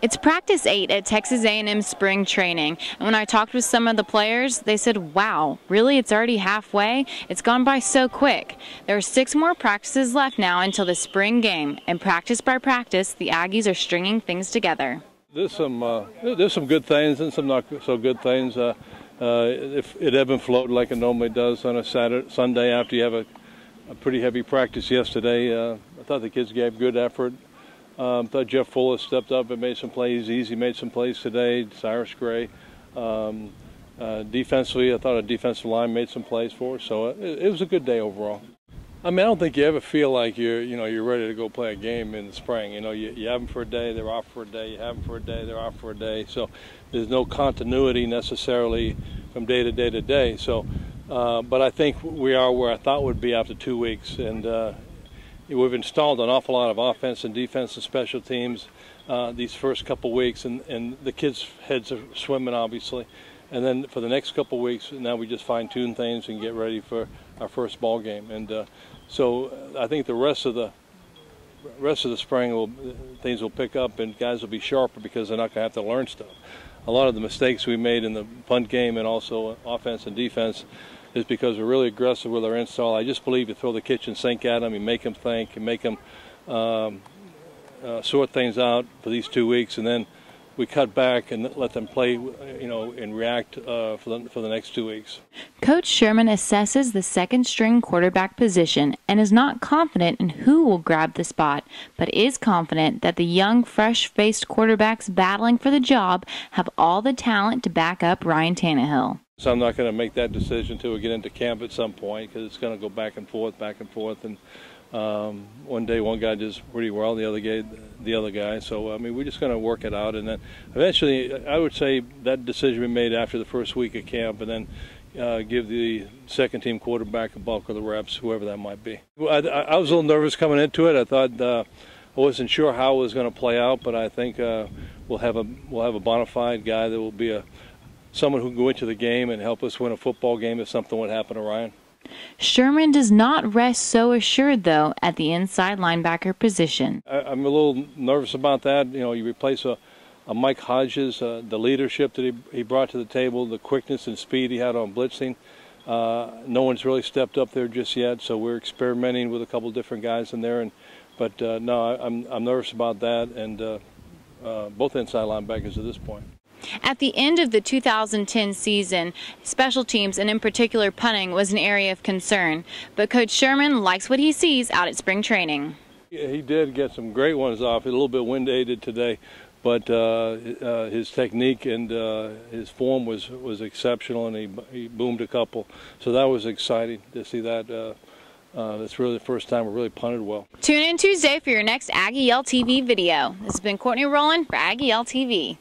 It's practice 8 at Texas A&M spring training, and when I talked with some of the players, they said, wow, really, it's already halfway? It's gone by so quick. There are 6 more practices left now until the spring game, and practice by practice, the Aggies are stringing things together. There's some good things and some not so good things. If it ebb and flowed like it normally does on a Sunday after you have a pretty heavy practice yesterday, I thought the kids gave good effort. I thought Jeff Fuller stepped up and made some plays. Easy made some plays today. Cyrus Gray. Defensively, I thought a defensive line made some plays for us. So it was a good day overall. I mean, I don't think you ever feel like you're ready to go play a game in the spring. You have them for a day, they're off for a day. You have them for a day, they're off for a day. So there's no continuity necessarily from day to day to day. So, but I think we are where I thought we'd be after 2 weeks, and we've installed an awful lot of offense and defense and special teams these first couple weeks, and the kids' heads are swimming, obviously. And then for the next couple weeks, now we just fine-tune things and get ready for our first ball game. And so I think the rest of the spring things will pick up, and guys will be sharper because they're not going to have to learn stuff. A lot of the mistakes we made in the punt game and also offense and defense is because we're really aggressive with our install. I just believe you throw the kitchen sink at them, you make them think, you make them sort things out for these 2 weeks, and then we cut back and let them play, and react for the next 2 weeks. Coach Sherman assesses the second-string quarterback position and is not confident in who will grab the spot, but is confident that the young, fresh-faced quarterbacks battling for the job have all the talent to back up Ryan Tannehill. So I'm not going to make that decision until we get into camp at some point, because it's going to go back and forth, and one day one guy does pretty well, the other guy. So I mean, we're just going to work it out, and then eventually, I would say that decision we made after the first week of camp, and then give the second team quarterback a bulk of the reps, whoever that might be. I was a little nervous coming into it. I thought I wasn't sure how it was going to play out, but I think we'll have a bona fide guy that will be someone who can go into the game and help us win a football game if something would happen to Ryan. Sherman does not rest so assured, though, at the inside linebacker position. I'm a little nervous about that. You replace a Mike Hodges, the leadership that he brought to the table, the quickness and speed he had on blitzing. No one's really stepped up there just yet, so we're experimenting with a couple different guys in there. But no, I'm nervous about that, and both inside linebackers at this point. At the end of the 2010 season, special teams, and in particular punting, was an area of concern. But Coach Sherman likes what he sees out at spring training. He did get some great ones off. A little bit wind-aided today, but his technique and his form was exceptional, and he boomed a couple. So that was exciting to see that. That's really the first time we really punted well. Tune in Tuesday for your next Aggie LTV video. This has been Courtney Rowland for Aggie LTV.